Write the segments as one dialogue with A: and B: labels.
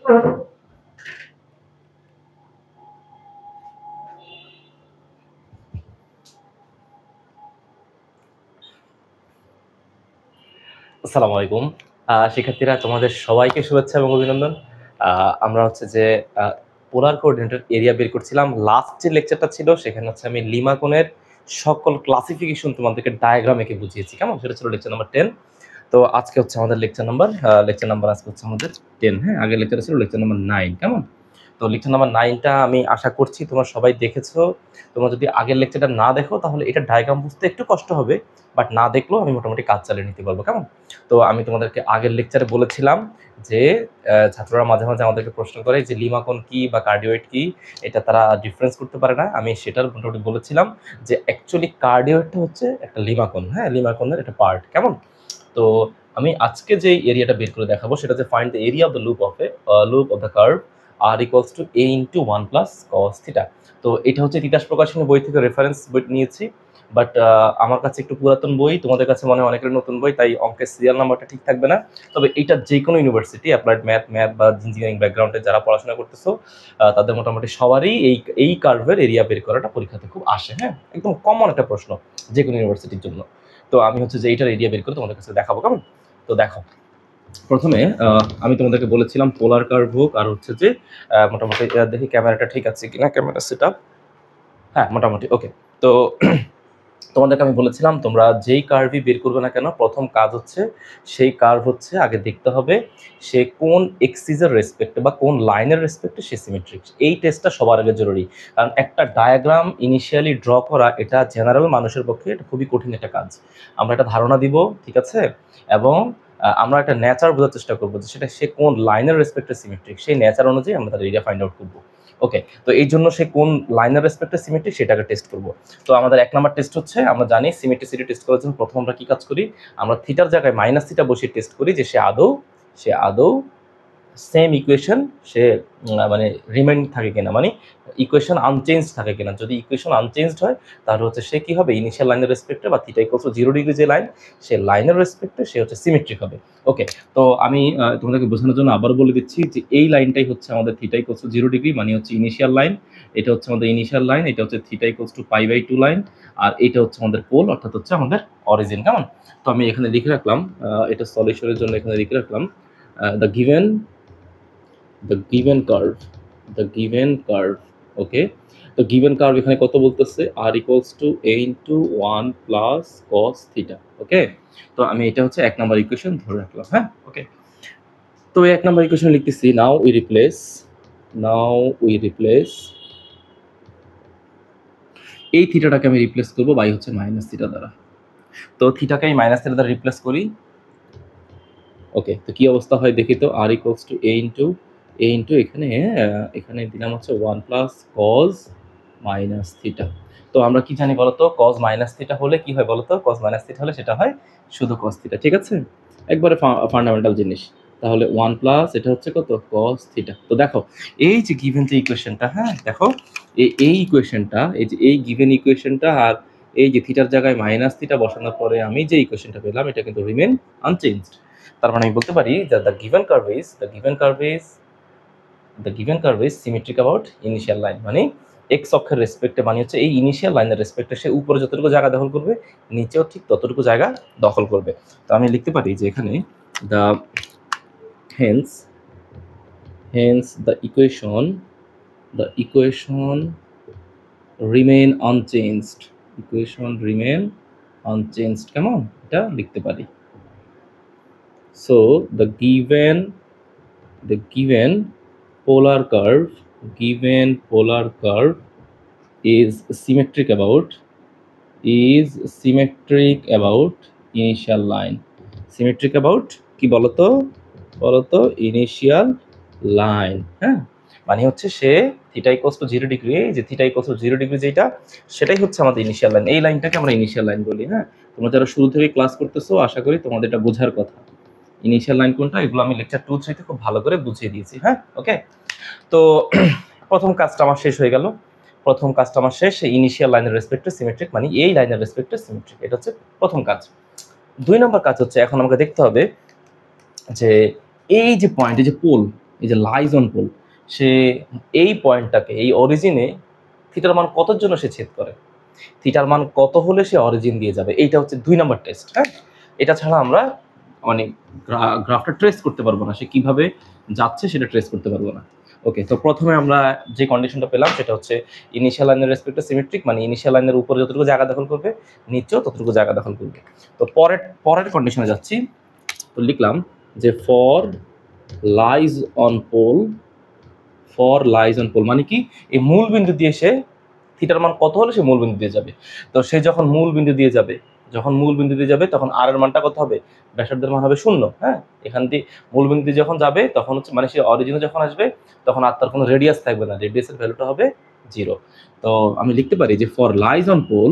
A: আসসালামু আলাইকুম শিক্ষার্থীরা, তোমাদের সবাইকে শুভেচ্ছা এবং অভিনন্দন। আমরা হচ্ছে যে পোলার কোঅর্ডিনেটর এরিয়া বের করছিলাম। লাস্ট যে লেকচারটা ছিল সেখানে হচ্ছে আমি লিমা কোণের সকল ক্লাসিফিকেশন তোমাদেরকে ডায়াগ্রাম এঁকে বুঝিয়েছি, কেমন? সেটা ছিল লেকচার নাম্বার 10। তো আজকে হচ্ছে আমাদের লেকচার নাম্বার আজকে হচ্ছে আমাদের 10। হ্যাঁ, আগের লেকচার ছিল লেকচার নাম্বার 9, কেমন? তো লেকচার নাম্বার 9টা আমি আশা করছি তোমরা সবাই দেখেছো। তোমরা যদি আগের লেকচারটা না দেখো তাহলে এটা ডায়াগ্রাম বুঝতে একটু কষ্ট হবে, বাট না দেখলেও আমি মোটামুটি কাজ চালিয়ে নিতে পারবো, কেমন? তো আমি তোমাদেরকে আগের লেকচারে বলেছিলাম যে ছাত্ররা মাঝে মাঝে আমাদেরকে প্রশ্ন করে যে লিমা কোণ কি বা কার্ডিওয়েড কি, এটা তারা ডিফারেন্স করতে পারে না। আমি সেটার মোটামুটি বলেছিলাম যে অ্যাকচুয়ালি কার্ডিওয়েডটা হচ্ছে একটা লিমা কোণ, হ্যাঁ, লিমা কোণের একটা পার্ট, কেমন? তো আমি আজকে যে এরিয়াটা বের করে দেখাবো সেটা হচ্ছে find the area of the loop of the curve r equals to a into 1 plus cos theta. তো এটা হচ্ছে তিতাস প্রকাশনী বই থেকে রেফারেন্স বই নিয়েছি, বাট আমার কাছে একটু পুরাতন বই, তোমাদের কাছে মনে হয় অনেকের নতুন বই, তাই অঙ্কের সিরিয়াল নাম্বারটা ঠিক থাকবে না। তবে এটা যে কোনো ইউনিভার্সিটি অ্যাপ্লাইড ম্যাথ বা ইঞ্জিনিয়ারিং ব্যাকগ্রাউন্ডে যারা পড়াশোনা করতেছো তাদের মোটামুটি সবারই এই কার্ভের এরিয়া বের করাটা পরীক্ষাতে খুব আসে। হ্যাঁ, একদম কমন একটা প্রশ্ন যে কোনো ইউনিভার্সিটির জন্য। তো আমি হচ্ছে যে এইটার এরিয়া বের করে তোমাদের কাছে দেখাবো, কেমন? তো দেখো, প্রথমে আমি তোমাদেরকে বলেছিলাম পোলার কার্ভ হোক আর হচ্ছে যে মোটামুটি দেখি ক্যামেরাটা ঠিক আছে কিনা, ক্যামেরা সেট আপ, হ্যাঁ মোটামুটি ওকে। তো তোমাদেরকে আমি বলেছিলাম তোমরা যেই কার্ভই বের করবে না কেন, প্রথম কাজ হচ্ছে সেই কার্ভ হচ্ছে আগে দেখতে হবে সে কোন এক্সিসের রেসপেক্টে বা কোন লাইনের রেসপেক্টে সে সিমেট্রিক। এই টেস্টটা সবার আগে জরুরি, কারণ একটা ডায়াগ্রাম ইনিশিয়ালি ড্র করা এটা জেনারেল মানুষের পক্ষে এটা খুবই কঠিন একটা কাজ। আমরা একটা ধারণা দিব, ঠিক আছে, এবং আমরা একটা নেচার বোঝার চেষ্টা করবো যে সেটা সে কোন লাইনের রেসপেক্টে সিমেট্রিক, সেই নেচার অনুযায়ী আমরা তার এরিয়া ফাইন্ড আউট করবো। ওকে, তো এই জন্য সে কোন লাইনের রেসপেক্টে সিমেট্রিক সেটাকে টেস্ট করবো। তো আমাদের 1 নাম্বার টেস্ট হচ্ছে, আমরা জানি সিমেট্রিসিটি টেস্ট করার জন্য প্রথম আমরা কি কাজ করি, আমরা থিটার জায়গায় মাইনাস থিটা বসিয়ে টেস্ট করি যে সে আদৌ সেম ইকুয়েশন সে মানে রিমেইন থাকে কিনা, মানে ইকুয়েশন আনচেঞ্জ থাকে কিনা। যদি ইকুয়েশন আনচেঞ্জড হয় তাহলে হচ্ছে সে কি হবে, ইনিশিয়াল লাইনের রেসপেক্টে বা থিটা ইকুয়ালস টু 0 ডিগ্রি যে লাইন, সে লাইনের রেসপেক্টে সে হচ্ছে সিমেট্রিক হবে। ওকে, তো আমি তোমাদেরকে বোঝানোর জন্য আবার বলে দিচ্ছি যে এই লাইনটাই হচ্ছে আমাদের থিটা ইকুয়ালস টু 0 ডিগ্রি, মানে হচ্ছে ইনিশিয়াল লাইন। এটা হচ্ছে আমাদের ইনিশিয়াল লাইন, এটা হচ্ছে থিটা ইকুয়ালস টু π/2 লাইন, আর এটা হচ্ছে আমাদের পোল, অর্থাৎ হচ্ছে আমাদের অরিজিন, কেমন? তো আমি এখানে লিখে রাখলাম, এটা সলিউশনের জন্য এখানে লিখে রাখলাম দ্য given curve, ওকে। তো given curve এখানে কত বলতেছে, r equals to a into 1 plus cos theta, ওকে। তো আমি এটা হচ্ছে 1 নাম্বার ইকুয়েশন ধরে রাখলাম, হ্যাঁ ওকে। তো 1 নাম্বার ইকুয়েশন লিখতেছি, নাও উই রিপ্লেস এই থিটাটাকে আমি রিপ্লেস করবো বাই হচ্ছে মাইনাস থিটা দ্বারা। তো থিটাকে আমি মাইনাস থিটা দ্বারা রিপ্লেস করি, ওকে। তো কি অবস্থা হয় দেখি তো, r equals to a into এখানে দিলাম হচ্ছে 1 প্লাস কজ মাইনাস থিটা। তো আমরা কি জানি বলতো, কজ মাইনাস থিটা হলে কি হয় বলতো, কজ মাইনাস থিটা হলে সেটা হয় শুধু কজ থিটা, ঠিক আছে, একবারে ফান্ডামেন্টাল জিনিস। তাহলে 1 প্লাস এটা হচ্ছে কত, কজ থিটা। তো দেখো এই যে গিভেন যে ইকুয়েশনটা, হ্যাঁ দেখো এই ইকুয়েশনটা, এই যে এই গিভেন ইকুয়েশনটা আর এই যে থিটার জায়গায় মাইনাস থিটা বসানোর পরে আমি যে ইকুয়েশনটা পেলাম এটা কিন্তু রিমেন আনচেঞ্জড। তার মানে আমি বলতে পারি যে the given curve is symmetric about initial line, মানে এক্স অক্ষের রেসপেক্টে, মানে হচ্ছে এই ইনিশিয়াল লাইনের রেসপেক্টে সে উপরে যতটুকু জায়গা দখল করবে নিচেও ঠিক ততটুকু জায়গা দখল করবে। তো আমি লিখতে পারি যে এখানে the hence the equation remain unchanged, কেমন এটা লিখতে পারি। So the given polar curve is symmetric about initial line. Symmetric about কি বলতো ইনিশিয়াল লাইন, হ্যাঁ, মানে হচ্ছে সে থিটা ইকুয়ালস টু 0 ডিগ্রি, যে থিটা ইকুয়ালস টু 0 ডিগ্রি যেটা, সেটাই হচ্ছে আমাদের ইনিশিয়াল লাইন। এই লাইনটাকে আমরা ইনিশিয়াল লাইন বলি, হ্যাঁ। তোমরা যারা শুরু থেকে ক্লাস করতেছো আশা করি তোমাদের এটা বোঝার কথা, ইনিশিয়াল লাইন কোনটা, এগুলো আমি লেকচার 2-3 তে খুব ভালো করে বুঝিয়ে দিয়েছি, হ্যাঁ ওকে। তো প্রথম কাজটা আমার শেষ হয়ে গেল, ইনিশিয়াল লাইনের রেসপেক্টে সিমেট্রিক, মানে এই লাইনের রেসপেক্টে সিমেট্রিক, এটা হচ্ছে প্রথম কাজ। 2 নম্বর কাজ হচ্ছে এখন আমাকে দেখতে হবে যে এই যে পয়েন্ট, এই যে পোল, এই যে লাইজ অন পোল, সে এই পয়েন্টটাকে, এই অরিজিনে থিটার মান কতর জন্য সে ছেদ করে, থিটার মান কত হলে সে অরিজিন দিয়ে যাবে। এইটা হচ্ছে 2 নাম্বার টেস্ট। হ্যাঁ, এটা ছাড়া আমরা মানে গ্রাফটা ট্রেস করতে পারবো না, সে কিভাবে যাচ্ছে সেটা ট্রেস করতে পারবো না। ওকে, তো প্রথমে আমরা যে কন্ডিশনটা পেলাম সেটা হচ্ছে ইনিশিয়াল লাইনের রেসপেক্টে সিমেট্রিক, মানে ইনিশিয়াল লাইনের উপরে যতটুকু জায়গা দখল করবে নিচেও ততটুকু জায়গা দখল করবে। তো পরের কন্ডিশনে যাচ্ছি। তো লিখলাম যে ফর লাইজ অন পোল, মানে কি, এই মূল বিন্দু দিয়ে সে থিটার মান কত হলে সে মূল বিন্দু দিয়ে যাবে। তো সে যখন মূল বিন্দু দিয়ে যাবে তখন আর এর মানটা কত হবে, ব্যাসার্ধের মান হবে 0। হ্যাঁ, এখান দিয়ে মূল বিন্দু দিয়ে যখন যাবে তখন হচ্ছে মানে সে অরিজিনে যখন আসবে তখন আর তার কোনো রেডিয়াস থাকবে না, রেডিয়াসের ভ্যালুটা হবে 0। তো আমি লিখতে পারি যে for lies on pole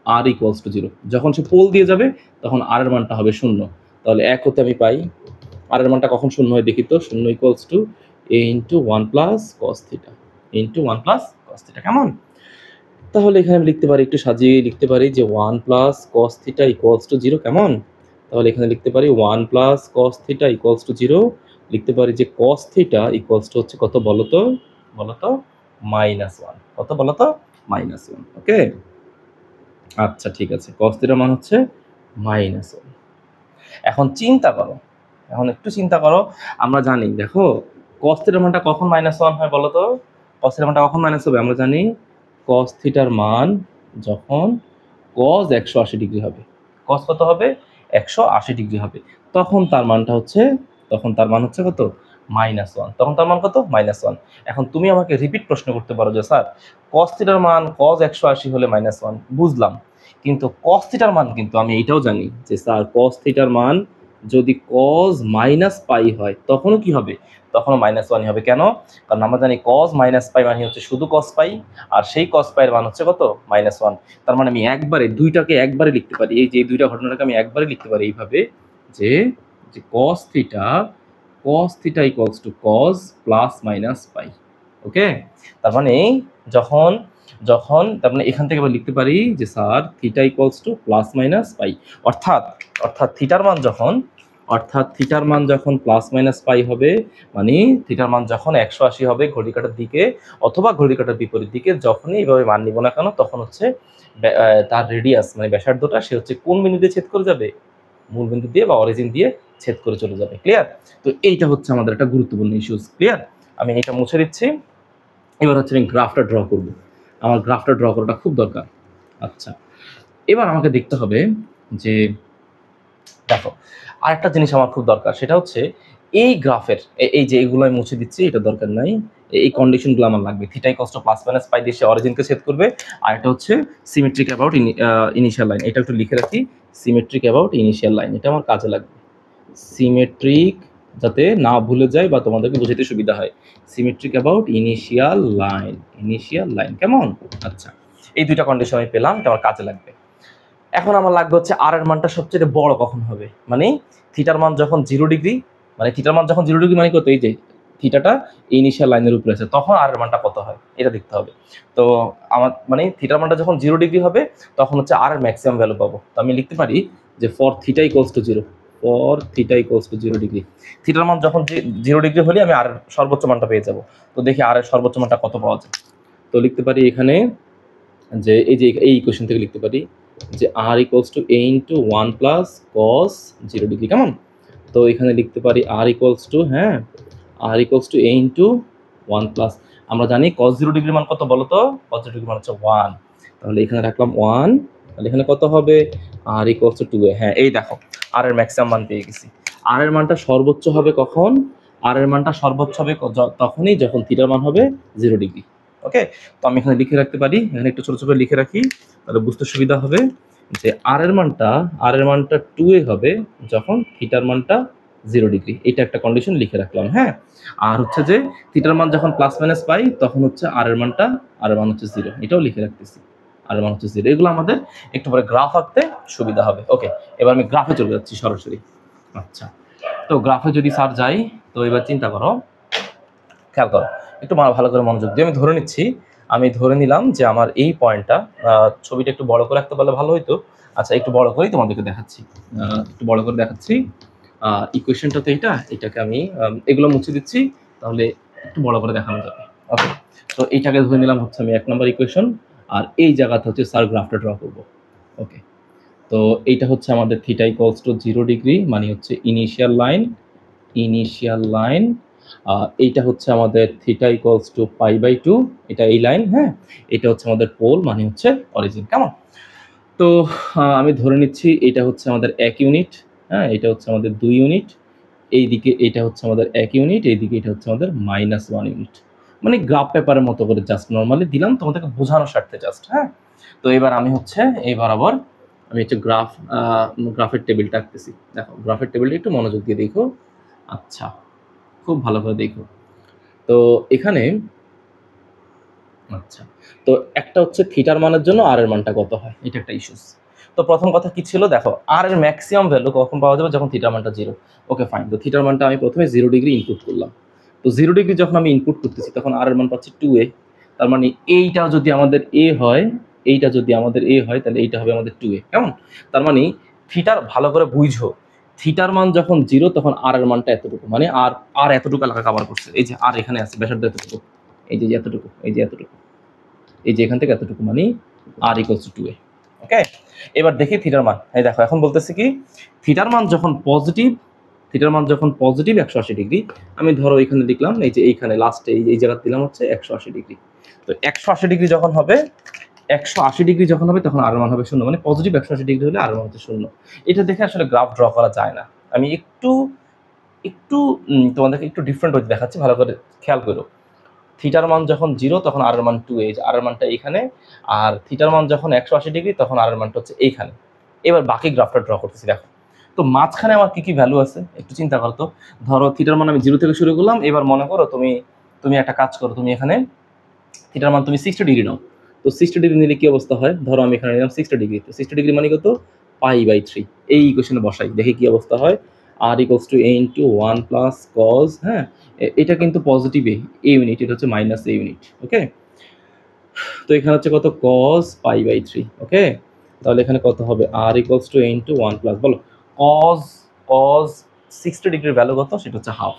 A: r equals to 0, যখন সে পোল দিয়ে যাবে তখন আর এর মানটা হবে 0। তাহলে 1 হতে আমি পাই, আর এর মানটা কখন 0 হয় দেখি তো, 0 equals to a into 1 plus cos theta into 1 plus cos theta. কেমন? তাহলে এখানে আমি লিখতে পারি, একটু সাজিয়ে লিখতে পারি যে 1 plus cos theta equals to 0। কেমন? তাহলে এখানে লিখতে পারি 1 plus cos theta equals to 0। লিখতে পারি যে কস থিটা ইকুয়ালস টু হচ্ছে কত বলতো, -1। কত বলতো? -1। ওকে, আচ্ছা ঠিক আছে, কস থিটার মান হচ্ছে -1। এখন একটু চিন্তা করো। আমরা জানি, দেখো কস থিটার মানটা কখন -1 হয় বলো তো? কস থিটার মানটা কখন মাইনাস হবে? আমরা জানি কস থিটার মান যখন কস 180 ডিগ্রি হবে, কস কত হবে? 180 ডিগ্রি হবে, তখন তার মান হচ্ছে কত? -1। তখন তার মান কত? -1। এখন তুমি আমাকে রিপিট প্রশ্ন করতে পারো যে স্যার কস থিটার মান কস 180 হলে -1, বুঝলাম, কিন্তু কস থিটার মান কিন্তু আমি এইটাও জানি যে স্যার কস থিটার মান যদি কস -পাই হয় তখনও কি হবে? তখনও -1 হবে। কেন? কারণ আমরা জানি কস -পাই মানে হচ্ছে শুধু কস পাই, আর সেই কস পাই এর মান হচ্ছে কত? -1। তার মানে আমি দুইটাকে একবারে লিখতে পারি, এই যে এই দুইটা ঘটনাটাকে আমি একবারে লিখতে পারি এইভাবে যে cos theta equals to cos plus minus pi. Okay, তার মানে যখন তার মানে এখান থেকে আমরা লিখতে পারি যে sir theta equals two plus minus পাই, অর্থাৎ থিটার মান যখন প্লাস মাইনাস পাই হবে, মানে থিটার মান যখন 180 হবে ঘড়ি কাঁটার দিকে অথবা ঘড়ি কাঁটার বিপরীত দিকে, যখনই এইভাবে মান নিব না কেন তখন হচ্ছে তার রেডিয়াস মানে ব্যাসার্ধটা সে হচ্ছে কোন বিন্দু দিয়ে ছেদ করে যাবে? মূল বিন্দু দিয়ে বা অরিজিন দিয়ে ছেদ করে চলে যাবে। ক্লিয়ার? তো এইটা হচ্ছে আমাদের একটা গুরুত্বপূর্ণ ইস্যুস। ক্লিয়ার? আমি এটা মুছে দিচ্ছি। এবার হচ্ছে আমি গ্রাফটা ড্র করব, আমার গ্রাফটা ড্র করাটা খুব দরকার। আচ্ছা, এবার আমাকে দেখতে হবে যে দেখো আরেকটা জিনিস আমার খুব দরকার, সেটা হচ্ছে এই গ্রাফের এই যে এগুলো আমি মুছে দিচ্ছি, এটা দরকার নাই, এই কন্ডিশনগুলো আমার লাগবে। Theta equals two plus minus পাই দিয়ে সে অরিজিনকে ছেদ করবে, আর এটা হচ্ছে সিমেট্রিক অ্যাবাউট ইনিশিয়াল লাইন। এটা একটু লিখে রাখি, সিমেট্রিক অ্যাবাউট ইনিশিয়াল লাইন, এটা আমার কাজে লাগবে। সিমেট্রিক, যাতে না ভুলে যায় বা তোমাদেরকে বুঝাতে সুবিধা হয়, সিমেট্রিক অ্যাবাউট ইনিশিয়াল লাইন। কেমন? আচ্ছা, এই দুইটা কন্ডিশন আমি পেলাম, এটা আমার কাজে লাগবে। এখন আমার লাগবে হচ্ছে আর এর মানটা সবচেয়ে বড় কখন হবে, মানে থিটার মান যখন 0 ডিগ্রি, মানে থিটার মান যখন 0 ডিগ্রি মানে কত, এই যে থিটাটা ইনিশিয়াল লাইনের উপরে আছে, তখন আর এর মানটা কত হয় এটা দেখতে হবে। তো আমার মানে থিটার মানটা যখন 0 ডিগ্রি হবে তখন হচ্ছে আর এর ম্যাক্সিমাম ভ্যালু পাবো। তো আমি লিখতে পারি যে for theta equals to 0 degree, থিটার মান যখন 0 ডিগ্রি হলে আমি আর সর্বোচ্চ মানটা পেয়ে যাব। তো দেখি আর এর সর্বোচ্চ মানটা কত পাওয়া যায়। তো লিখতে পারি এখানে যে এই ইকুয়েশন থেকে লিখতে পারি যে r equals to a into 1 plus cos 0 degree. কেমন? তো এখানে লিখতে পারি r equals to a into 1 plus, আমরা জানি cos 0 ডিগ্রি মান কত বলো তো? cos 0 ডিগ্রি মান হচ্ছে 1, তাহলে এখানে রাখলাম 1, তাহলে এখানে কত হবে? r equals to 2a। হ্যাঁ, এই দেখো r এর ম্যাক্সিমাম মান পেয়ে গেছি। r এর মানটা সর্বোচ্চ হবে কখন? r এর মানটা সর্বোচ্চ হবে তখনই যখন থিটার মান হবে 0 ডিগ্রি। ওকে, তো আমি এখানে লিখে রাখতে পারি, এখানে একটু ছোট ছোট লিখে রাখি, তাহলে বুঝতে সুবিধা হবে যে আর এর মানটা 2a হবে যখন থিটার মানটা 0 ডিগ্রি। এটা একটা কন্ডিশন লিখে রাখলাম। হ্যাঁ, আর হচ্ছে যে থিটার মান যখন প্লাস মাইনাস পাই তখন হচ্ছে আর এর মান হচ্ছে 0, এটাও লিখে রাখতেছি, আর এর মান হচ্ছে 0। এগুলো আমাদের একটু পরে গ্রাফ আঁকতে সুবিধা হবে। ওকে, এবার আমি গ্রাফে চলে যাচ্ছি সরাসরি। আচ্ছা, তো গ্রাফে যদি স্যার যাই, তো এবার চিন্তা করো, খেয়াল করো, একটু ভালো করে মনোযোগ দিয়ে আমি ধরে নিলাম যে আমার এই পয়েন্টটা, ছবিটা একটু বড় করে রাখতে পারলে ভালো হইতো। আচ্ছা, একটু বড় করেই তোমাদেরকে দেখাচ্ছি, ইকুয়েশনটা তো এটাকে আমি এগুলো মুছে দিচ্ছি, তাহলে একটু বড় করে দেখানো যাবে। ওকে, তো এইটাকে ধরে নিলাম হচ্ছে আমি 1 নম্বর ইকুয়েশন, আর এই জায়গাতে হচ্ছে স্যার গ্রাফটা ড্র করব। ওকে, তো এইটা হচ্ছে আমাদের থিটা ইকুয়ালস টু 0 ডিগ্রি, মানে হচ্ছে ইনিশিয়াল লাইন। এইটা হচ্ছে আমাদের থিটা ইকুয়ালস টু π/2, এটা এই লাইন। হ্যাঁ, এটা হচ্ছে আমাদের পোল, মানে হচ্ছে অরিজিন। কেমন? তো আমি ধরে নিচ্ছি এটা হচ্ছে আমাদের 1 ইউনিট। হ্যাঁ, এটা হচ্ছে আমাদের 2 ইউনিট, এইদিকে এটা হচ্ছে আমাদের 1 ইউনিট, এইদিকে এটা হচ্ছে আমাদের -1 ইউনিট। মানে গ্রাফ পেপারের মতো করে জাস্ট নর্মালি দিলাম তোমাদেরকে বোঝানোর স্বার্থে জাস্ট। হ্যাঁ, তো এবার আমি হচ্ছে এই বরাবর আমি হচ্ছে গ্রাফের টেবিলটা আঁকতেছি। দেখো গ্রাফের টেবিলটা একটু মনোযোগ দিয়ে দেখো। আচ্ছা, খুব ভালো করে দেখো। তো এখানে আচ্ছা, তো একটা হচ্ছে থিটার মানের জন্য আর এর মানটা কত হয়, এটা একটা ইস্যুস। তো প্রথম কথা কি ছিল, দেখো আর এর ম্যাক্সিমাম ভ্যালু কখন পাওয়া যাবে, যখন থিটার মানটা 0। ওকে ফাইন, তো থিটার মানটা আমি প্রথমে 0 ডিগ্রি ইনপুট করলাম। তো 0 ডিগ্রি যখন আমি ইনপুট করতেছি তখন আর এর মান পাচ্ছি 2a। তার মানে এইটা যদি আমাদের a হয়, এইটা যদি আমাদের a হয়, তাহলে এইটা হবে আমাদের 2a। কেমন? তার মানে থিটার, ভালো করে বুঝো, থিটার মান যখন 0 তখন আর এর মানটা এতটুকু, মানে আর এতটুকু এলাকা কভার করছে। এই যে আর এখানে আছে ব্যাসার্ধ এতটুকু, এই যে এতটুকু, এই যে এতটুকু, এই যে এখান থেকে এতটুকু, মানে আর ইকুয়ালস টু 2a। ওকে, এবার দেখি থিটার মান। এই দেখো এখন বলতেছি কি, থিটার মান যখন পজিটিভ 180 ডিগ্রি, আমি ধরো এখানে লিখলাম, এই যে এইখানে লাস্টে এই জায়গা দিলাম হচ্ছে 180 ডিগ্রি। তো 180 ডিগ্রি যখন হবে, 180 ডিগ্রি যখন হবে তখন আর মান হবে 0, মানে পজিটিভ 180 ডিগ্রি হলে আর মান হচ্ছে 0। এটা দেখে আসলে গ্রাফ ড্র করা যায় না। আমি একটু তোমাদেরকে একটু ডিফারেন্ট ওয়ে দেখাচ্ছি, ভালো করে খেয়াল করো। থিটার মান যখন 0 তখন আর এর মান 2a, আর এর মানটা এইখানে। আর থিটার মান যখন 180 ডিগ্রি তখন আর এর মানটা হচ্ছে এইখানে। এবার বাকি গ্রাফটা ড্র করতেছি। দেখো তো মাঝখানে আমার কি কি ভ্যালু আছে একটু চিন্তা করো তো। ধরো থিটার মান আমি 0 থেকে শুরু করলাম। এবার মনে করো তুমি একটা কাজ করো, তুমি এখানে থিটার মান তুমি 60 ডিগ্রি নাও। তো 60 ডিগ্রি নিলে কি অবস্থা হয়, ধরো আমি এখানে নিলাম 60 ডিগ্রি। তো 60 ডিগ্রি মানে কত, π/3। এই ইকুয়েশনে বসাই, দেখি কি অবস্থা হয়। r equals to a into 1 plus cos. হ্যাঁ, এটা কিন্তু পজিটিভ a ইউনিট, এটা হচ্ছে -a ইউনিট। ওকে, তো এখানে হচ্ছে কত, cos π/3। ওকে, তাহলে এখানে কত হবে, r equals to a into 1 plus, বলো cos 60 ডিগ্রির ভ্যালু কত, সেটা হচ্ছে হাফ,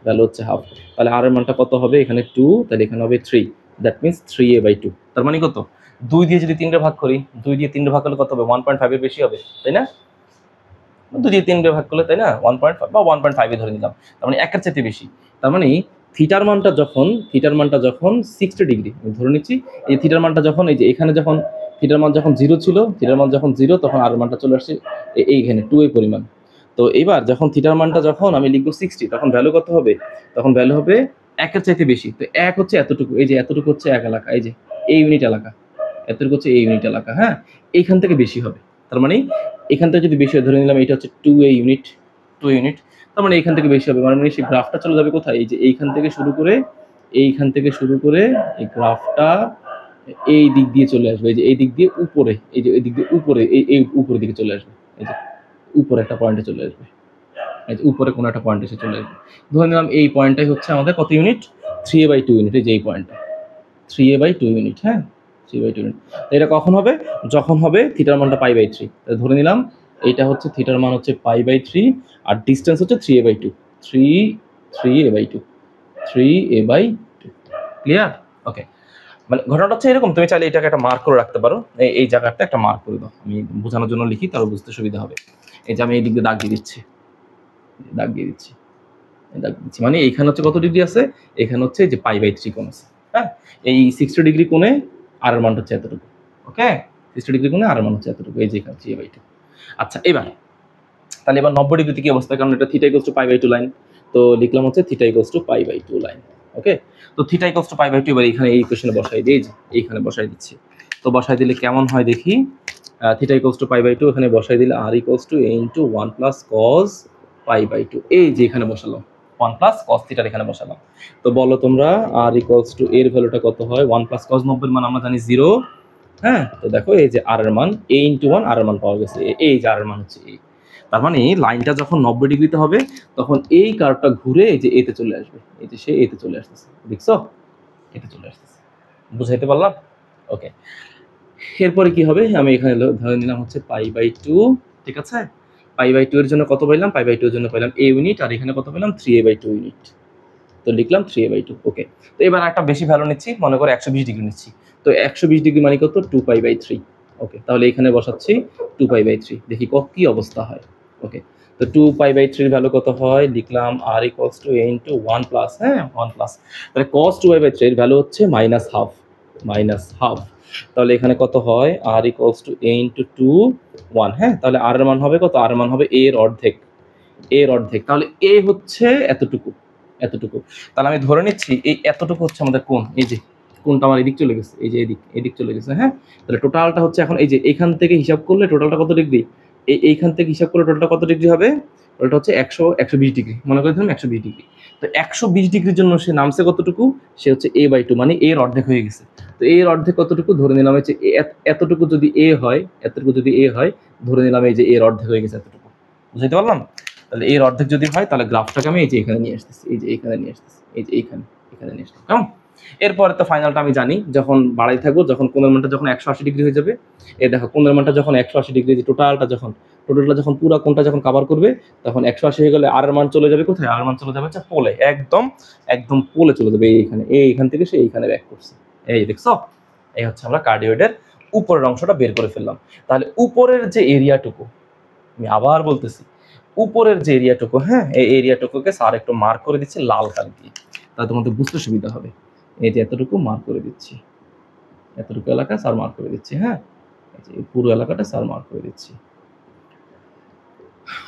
A: ভ্যালু হচ্ছে হাফ। তাহলে আর এর মানটা কত হবে, এখানে 2, তাহলে এখানে হবে 3, দ্যাট মিনস 3a/2। তার মানে কত, 2 দিয়ে যদি 3 ভাগ করি, 2 দিয়ে 3 ভাগ করলে কত হবে, 1.5 এর বেশি হবে, তাই না? 2 দিয়ে 3 ভাগ করলে, তাই না, 1.5 বা 1.5 ধরে নিলাম, তার মানে একের চাইতে বেশি। তার মানে থিটার মানটা যখন 60 ডিগ্রি ধরে নিচ্ছি, এই থিটার মানটা যখন, এই যে এখানে যখন থিটার মান যখন 0 ছিল, থিটার মান যখন 0 তখন আর মানটা চলে আসছে এইখানে 2a পরিমাণ। তো এবার যখন থিটার মানটা যখন আমি লিখবো 60, তখন ভ্যালু কত হবে, তখন ভ্যালু হবে একের চাইতে বেশি। তো এক হচ্ছে এতটুকু, এই যে এতটুকু হচ্ছে এক এলাকা, এই যে এই ইউনিট এলাকা, এতটুকু হচ্ছে এই ইউনিট এলাকা। হ্যাঁ, এইখান থেকে বেশি হবে। তার মানে এখান থেকে যদি বেশি হয়, ধরে নিলাম এটা হচ্ছে 2a ইউনিট, তার মানে এইখান থেকে বেশি হবে। মানে সেই গ্রাফটা চলে যাবে কোথায়, এই যে এইখান থেকে শুরু করে এই গ্রাফটা এই দিক দিয়ে চলে আসবে, এই যে এই দিক দিয়ে উপরে, এই যে এই দিক দিয়ে উপরে, এই উপরের দিকে চলে আসবে, এই যে উপরে একটা পয়েন্টে চলে আসবে, এই যে উপরে কোনো একটা পয়েন্ট এসে চলে আসবে। ধরে নিলাম এই পয়েন্টটাই হচ্ছে আমাদের কত ইউনিট, 3a/2 ইউনিট। এই যে এই পয়েন্টটা 3a/2 ইউনিট। হ্যাঁ, 3/2 ইউনিট। এটা কখন হবে, যখন হবে থিটার মানটা π/3। ধরে নিলাম এইটা হচ্ছে থিটার মান হচ্ছে π/3, আর ডিসটেন্স হচ্ছে 3a/2, 3a/2। ক্লিয়ার? ওকে, মানে ঘটনাটা হচ্ছে এরকম, তুমি চাইলে এটাকে একটা মার্ক করে রাখতে পারো, এই জায়গাটা একটা মার্ক করে দাও, আমি বোঝানোর জন্য লিখি, তারও বুঝতে সুবিধা হবে। এই যে আমি এই দিক দিয়ে দাগ দিয়ে দিচ্ছি, মানে এইখানে হচ্ছে কত ডিগ্রি আছে, এখানে হচ্ছে যে π/3 কোণ আছে। হ্যাঁ, এই 60 ডিগ্রি কোণে আর এর মান হচ্ছে এতটুকু। ওকে, 60 ডিগ্রি কোণে আর এর মান হচ্ছে এতটুকু, এই যে এখানে 3a/2। আচ্ছা, এবার 90 ডিগ্রিতে কি অবস্থা, কারণ এটা থিটা ইকুয়ালস টু π/2 লাইন। তো লিখলাম হচ্ছে থিটা ইকুয়ালস টু π/2 লাইন। ওকে, তো থিটা ইকুয়ালস টু π/2 এবার এখানে এই ইকুয়েশনে বসাই দিই, এইখানে বসাই দিচ্ছি। তো বসাই দিলে কেমন হয় দেখি, থিটা ইকুয়ালস টু π/2 এখানে বসাই দিলে r equals to a into 1 plus cos π/2। এই যে এখানে বসালাম 1 প্লাস cos থিটার এখানে বসালাম। তো বলো তোমরা r ইকুয়ালস টু এর ভ্যালুটা কত হয়, 1 প্লাস cos 90 এর মান আমরা জানি 0। হ্যাঁ, তো দেখো এই যে r এর মান a ইনটু 1, r এর মান পাওয়া গেছে, এই যে r এর মান হচ্ছে a। তার মানে লাইনটা যখন 90 ডিগ্রিতে হবে তখন এই কার্ভটা ঘুরে এই যে এতে চলে আসবে, এই যে সে এতে চলে আসতেছে, দেখছো, এতে চলে আসতেছে। বুঝাইতে পারলাম? ওকে, এরপরে কি হবে, আমি এখানে ধরে নিলাম হচ্ছে π/2। ঠিক আছে, π/2 এর জন্য কত পাইলাম, π/2 এর জন্য পাইলাম a ইউনিট, আর এখানে কত পেলাম, 3a/2 ইউনিট। তো লিখলাম 3a/2। ওকে, তো এবার একটা বেশি ভ্যালু নিচ্ছি, মনে করে 120 ডিগ্রি নিচ্ছি। তো 120 ডিগ্রি মানে কত? 2π/3। ওকে, তাহলে এখানে বসাচ্ছি 2π/3, দেখি কি অবস্থা হয়। ওকে, তো 2π/3 ভ্যালু কত হয়? লিখলাম r = a * 1 প্লাস, হ্যাঁ 1 প্লাস, তাহলে cos 2π/3 এর ভ্যালু হচ্ছে -half। তাহলে এখানে কত হয়? r = a * 2 1, হ্যাঁ, তাহলে r এর মান হবে কত? r এর মান হবে a এর অর্ধেক, তাহলে a হচ্ছে এতটুকু। তাহলে আমি ধরে নিচ্ছি এই এতটুকু হচ্ছে আমাদের কোণ। এই যে কোণটা আমার এদিক চলে গেছে, এই যে এদিক চলে গেছে, হ্যাঁ। তাহলে টোটালটা হচ্ছে এখন এই যে এখান থেকে হিসাব করলে টোটালটা কত ডিগ্রি? এইখান থেকে হিসাব করলে টোটালটা কত ডিগ্রি হবে? টোটালটা হচ্ছে 120 ডিগ্রি, মনে করে ধরুন 120 ডিগ্রি। তো 120 ডিগ্রির জন্য সে নামছে কতটুকু? সে হচ্ছে a/2, মানে a এর অর্ধেক হয়ে গেছে। তো a এর অর্ধেক কতটুকু? ধরে নিলাম হচ্ছে এতটুকু যদি a হয়, ধরে নিলাম এই যে a এর অর্ধেক হয়ে গেছে এতটুকু। বুঝতে পারলাম? তাহলে এর অর্ধেক যদি হয় তাহলে গ্রাফটাকে আমি এই যে এখানে নিয়ে আসতেছি, এই যে এখানে নিয়ে আসলাম, কেমন? এরপরে তো ফাইনালটা আমি জানি, যখন বাড়াই থাকবো, যখন কোণের মানটা যখন 180 ডিগ্রি হয়ে যাবে, এই দেখো কোণের মানটা যখন 180 ডিগ্রি, টোটালটা যখন পুরো কোণটা যখন কভার করবে, তখন 180 হয়ে গেলে আর এর মান চলে যাবে কোথায়? আর এর মান চলে যাবে হচ্ছে পোলে, একদম পোলে চলে যাবে। এইখান থেকে সে এইখানে ব্যাক করছে, এই দেখছো? এই হচ্ছে আমরা কার্ডিওইডের উপরের অংশটা বের করে ফেললাম। তাহলে উপরের যে এরিয়াটুকু, আমি আবার বলতেছি, উপরের যে এরিয়াটুকু, হ্যাঁ, এই এরিয়াটুকুকে স্যার একটু মার্ক করে দিচ্ছি লাল কালি দিয়ে, তাহলে তোমাদের বুঝতে সুবিধা হবে। এই যে এতটুকু মার্ক করে দিচ্ছি, এতটুকু এলাকা স্যার মার্ক করে দিচ্ছি, হ্যাঁ, এই পুরো এলাকাটা স্যার মার্ক করে দিচ্ছি।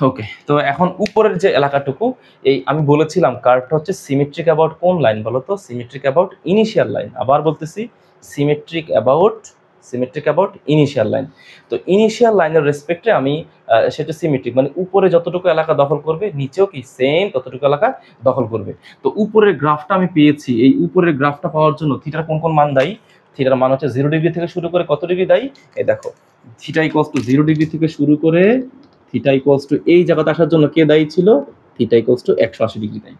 A: ওকে, তো এখন উপরের যে এলাকাটুকু, এই আমি বলেছিলাম কার্ভটা হচ্ছে সিমেট্রিক অ্যাবাউট কোন লাইন বলো তো? Symmetric about initial line. আবার বলতেছি, সিমেট্রিক অ্যাবাউট ইনিশিয়াল লাইন। তো ইনিশিয়াল লাইনের রেসপেক্টে আমি সেটা সিমেট্রিক, মানে উপরে যতটুকু এলাকা দখল করবে নিচেও কি সেম ততটুকু এলাকা দখল করবে। তো উপরের গ্রাফটা আমি পেয়েছি, এই উপরের গ্রাফটা পাওয়ার জন্য থিটার কোন মান দায়ী? থিটার মান হচ্ছে 0 ডিগ্রি থেকে শুরু করে কত ডিগ্রি দায়ী? এই দেখো, থিটা = 0 ডিগ্রি থেকে শুরু করে থিটা = এই জায়গাতে আসার জন্য কে দায়ী ছিল? থিটা = 180 ডিগ্রি দায়ী।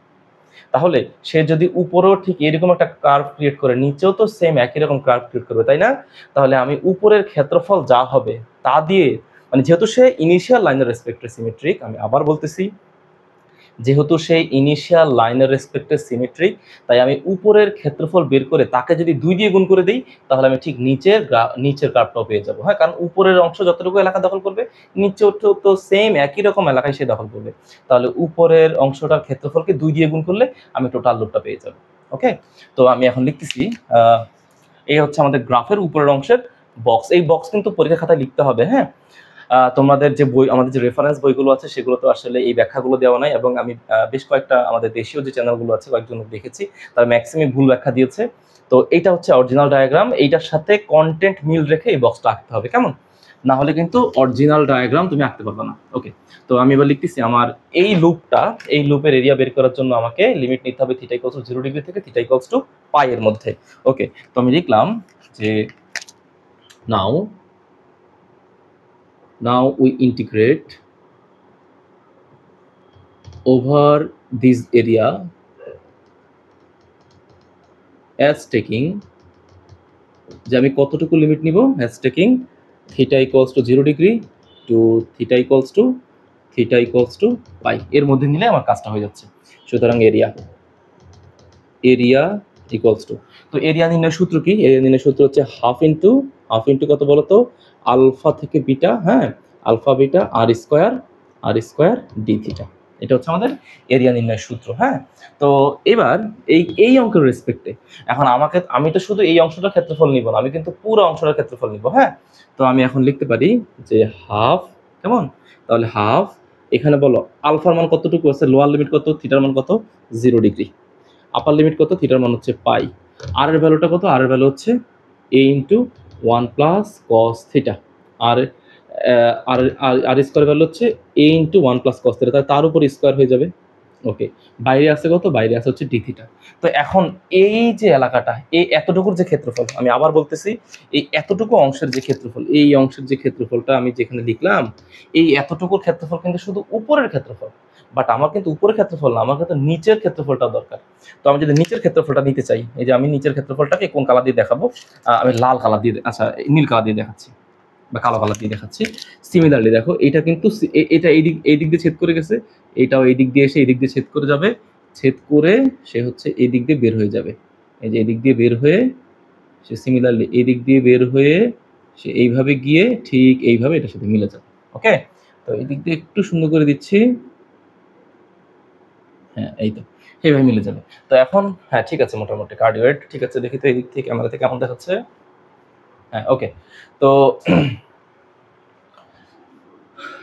A: তাহলে সে যদি উপরেও ঠিক এরকম একটা কার্ভ ক্রিয়েট করে, নিচেও তো সেম একই রকম কার্ভ ক্রিয়েট করবে, তাই না? তাহলে আমি উপরের ক্ষেত্রফল যা হবে তা দিয়ে, মানে যেহেতু সে ইনিশিয়াল লাইনের রেসপেক্টে সিমেট্রিক, আমি আবার বলতেছি, যেহেতু সেই ইনিশিয়াল লাইনের রেসপেক্টে সিমেট্রিক, তাই আমি উপরের ক্ষেত্রফল বের করে তাকে যদি 2 দিয়ে গুণ করে দিই, তাহলে আমি ঠিক নিচের কার্ভটাও পেয়ে যাবো, হ্যাঁ। কারণ উপরের অংশ যতটুকু এলাকা দখল করবে, নিচেও তো সেম একই রকম এলাকায় সে দখল করবে। তাহলে উপরের অংশটার ক্ষেত্রফলকে 2 দিয়ে গুণ করলে আমি টোটাল লুপটা পেয়ে যাবো। ওকে, তো আমি এখন লিখতেছি, এই হচ্ছে আমাদের গ্রাফের উপরের অংশের বক্স। এই বক্স কিন্তু পরীক্ষা খাতায় লিখতে হবে, হ্যাঁ। তোমাদের যে বই, আমাদের যে রেফারেন্স বইগুলো আছে, সেগুলো তো আসলে এই ব্যাখ্যাগুলো দেওয়া নাই, এবং আমি বেশ কয়েকটা আমাদের দেশীয় যে চ্যানেলগুলো আছে কয়েকজন দেখেছি, তারা ম্যাক্সিমাম ভুল ব্যাখ্যা দিয়েছে। তো এইটা হচ্ছে অরিজিনাল ডায়াগ্রাম, এইটার সাথে কন্টেন্ট মিল রেখে এই বক্সটা আঁকতে হবে, কেমন? না হলে কিন্তু অরিজিনাল ডায়াগ্রাম তুমি আঁকতে পারবে না। ওকে, তো আমি এবার লিখতেছি, আমার এই লুপের এরিয়া বের করার জন্য আমাকে লিমিট নিতে হবে থিটা = 0 ডিগ্রি থেকে থিটা = পাই এর মধ্যে। ওকে, তো আমি লিখলাম যে now we integrate over this area as taking, যে আমি কতটুকু লিমিট নিব? as taking theta = 0 degree to theta = পাই, এর মধ্যে নিলে আমার কাজটা হয়ে যাচ্ছে। সুতরাং এরিয়া ইকুয়ালস টু, তো এরিয়া নির্ণয়ের সূত্র কি? এরিয়া নির্ণয়ের সূত্র হচ্ছে হাফ ইন্টু কত বলতো? আলফা থেকে বিটা, হ্যাঁ, আলফা বিটা আর স্কয়ার ডি থিটা। এটা হচ্ছে আমাদের এরিয়া নির্ণয়ের সূত্র, হ্যাঁ। তো এবার এই অঙ্কের রেসপেক্টে এখন আমি তো শুধু এই অংশটার ক্ষেত্রফল নিব না, আমি কিন্তু পুরো অংশটার ক্ষেত্রফল নিব, হ্যাঁ। তো আমি এখন লিখতে পারি যে হাফ, কেমন? তাহলে হাফ, এখানে বলো আলফার মান কতটুকু আছে? লোয়ার লিমিট কত? থিটার মান কত? 0 ডিগ্রি। আপার লিমিট কত? থিটার মান হচ্ছে পাই। আর এর ভ্যালুটা কত? আর এর ভ্যালু হচ্ছে a * 1 + cos theta. R square value হচ্ছে a * 1 + cos থিটা, তার উপর স্কয়ার হয়ে যাবে। ওকে, বাইরে আছে কত? বাইরে আছে হচ্ছে ডি থিটা। তো এখন এই যে এলাকাটা, এই এতটুকুর যে ক্ষেত্রফল, আমি আবার বলতেছি, এই এতটুকু অংশের যে ক্ষেত্রফল, এই অংশের যে ক্ষেত্রফলটা আমি যেখানে লিখলাম, এই এতটুকুর ক্ষেত্রফল কিন্তু শুধু উপরের ক্ষেত্রফল, বাট আমার কিন্তু উপরের ক্ষেত্রফল না, আমার কিন্তু নিচের ক্ষেত্রফলটা দরকার। তো আমি যদি নিচের ক্ষেত্রফলটা নিতে চাই, এই যে আমি নিচের ক্ষেত্রফলটাকে কোন কালার দিয়ে দেখাবো? আমি লাল কালার দিয়ে, আচ্ছা নীল কালার দিয়ে দেখাচ্ছি, বা কালো কালার দিয়ে দেখাচ্ছি। সিমিলারলি দেখো, এটা কিন্তু এটা এই দিক দিয়ে ছেদ করে গেছে, এটাও এই দিক দিয়ে এসে এই দিক দিয়ে ছেদ করে যাবে, ছেদ করে সে হচ্ছে এই দিক দিয়ে বের হয়ে যাবে, এই যে এই দিক দিয়ে বের হয়ে সে সিমিলারলি এই দিক দিয়ে বের হয়ে সে এইভাবে গিয়ে ঠিক এইভাবে এটার সাথে মিলে যাবে। ওকে, তো এই দিক দিয়ে একটু সুন্দর করে দিচ্ছি, হ্যাঁ এই তো এইভাবে মিলে যাবে। তো এখন হ্যাঁ ঠিক আছে, মোটামুটি কার্ডিওয়েড ঠিক আছে। দেখি তো এই দিক থেকে ক্যামেরা থেকে কেমন দেখাচ্ছে। হ্যাঁ ওকে, তো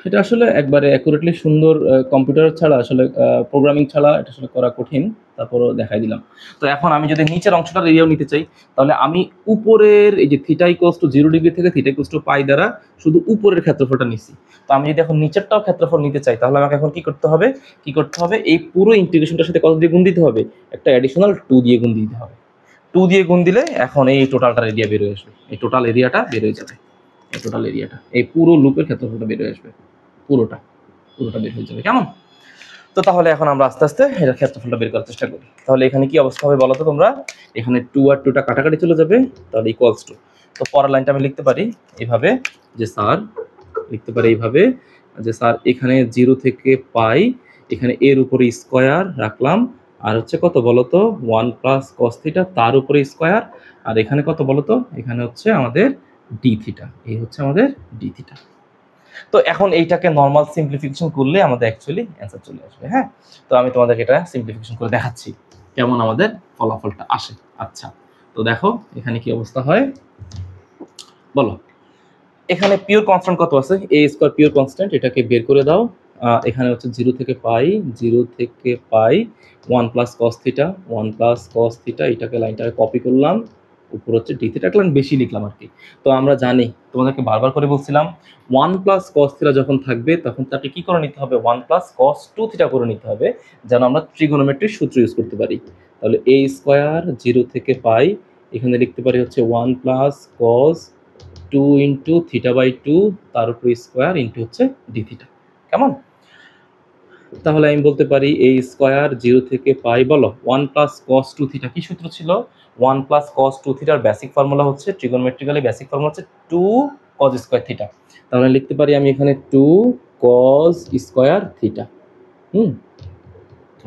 A: এটা আসলে একবারে অ্যাকুরেটলি সুন্দর কম্পিউটার ছাড়া আসলে প্রোগ্রামিং ছাড়া এটা আসলে করা কঠিন, তারপরও দেখাই দিলাম। তো এখন আমি যদি নিচের অংশটার এরিয়াও নিতে চাই, তাহলে আমি উপরের এই যে থিটা ইকুয়ালস টু 0 ডিগ্রি থেকে থিটা ইকুয়ালস টু পাই দ্বারা শুধু উপরের ক্ষেত্রফলটা নিছি। তো আমি যদি এখন নিচেরটাও ক্ষেত্রফল নিতে চাই, তাহলে আমাকে এখন কি করতে হবে, এই পুরো ইন্টিগ্রেশনটার সাথে কত দিয়ে গুণ দিতে হবে, একটা অ্যাডিশনাল 2 দিয়ে গুণ দিতে হবে। 2 দিয়ে গুণ দিলে এখন এই টোটালটার এরিয়া বের হয়ে আসবে, এই টোটাল এরিয়াটা বের হয়ে যাবে, এই টোটাল এরিয়াটা, এই পুরো লুপের ক্ষেত্রফলটা বের হয়ে আসবে, পুরোটা বের হয়ে যাবে। কেমন? তো তাহলে এখন আমরা আস্তে আস্তে এটার ক্ষেত্রফলটা বের করার চেষ্টা করি। তাহলে এখানে কি অবস্থা হবে বলো তো তোমরা, এখানে 2 আর 2টা কাটাকাটি চলে যাবে, তাহলে ইকুয়ালস টু, তো পরের লাইনটা আমি লিখতে পারি এইভাবে যে স্যার, লিখতে পারি এইভাবে যে স্যার এখানে 0 থেকে পাই, এখানে এর উপরে স্কয়ার রাখলাম, আর হচ্ছে কত বলতো 1 প্লাস কস থিটা তার উপরে স্কয়ার, আর এখানে কত বলতো, এখানে হচ্ছে আমাদের ডি থিটা, এই হচ্ছে আমাদের ডি থিটা। তো এখন এইটাকে নর্মাল সিম্পলিফিকেশন করলে আমাদের অ্যাকচুয়ালি অ্যান্সার চলে আসবে। হ্যাঁ, তো আমি তোমাদেরকে এটা সিম্পলিফিকেশন করে দেখাচ্ছি কেমন আমাদের ফলাফলটা আসে। আচ্ছা, তো দেখো এখানে কি অবস্থা হয় বলো। এখানে পিওর কনস্ট্যান্ট কত আছে, এ স্কয়ার পিওর কনস্ট্যান্ট, এটাকে বের করে দাও। এখানে হচ্ছে 0 থেকে পাই 1 প্লাস কস থিটা, এটাকে লাইনটাকে কপি করলাম, উপর হচ্ছে ডি থিটা, লাইন বেশি লিখলাম আর কি। তো আমরা জানি, তোমাদেরকে বারবার করে বলছিলাম 1 প্লাস কস থিটা যখন থাকবে তখন তাকে কি করে নিতে হবে, 1 প্লাস কস 2 থিটা করে নিতে হবে, যেন আমরা ট্রিগোনোমেট্রির সূত্র ইউজ করতে পারি। তাহলে এ স্কয়ার 0 থেকে পাই, এখানে লিখতে পারি হচ্ছে 1 plus cos 2 into theta by 2 তার উপর স্কোয়ার ইন্টু হচ্ছে ডি থিটা। কেমন? তাহলে আমি বলতে পারি এ স্কোয়ার 0 থেকে পাই, বলো 1 প্লাস কস 2 থিটা, কি সূত্র ছিল, 1 প্লাস কস 2 থিটার বেসিক ফর্মুলা হচ্ছে, ট্রিগোনোমেট্রিক্যালি বেসিক ফর্মুলা হচ্ছে 2 কস স্কোয়ার থিটা। তাহলে লিখতে পারি আমি এখানে 2 কস স্কোয়ার থিটা।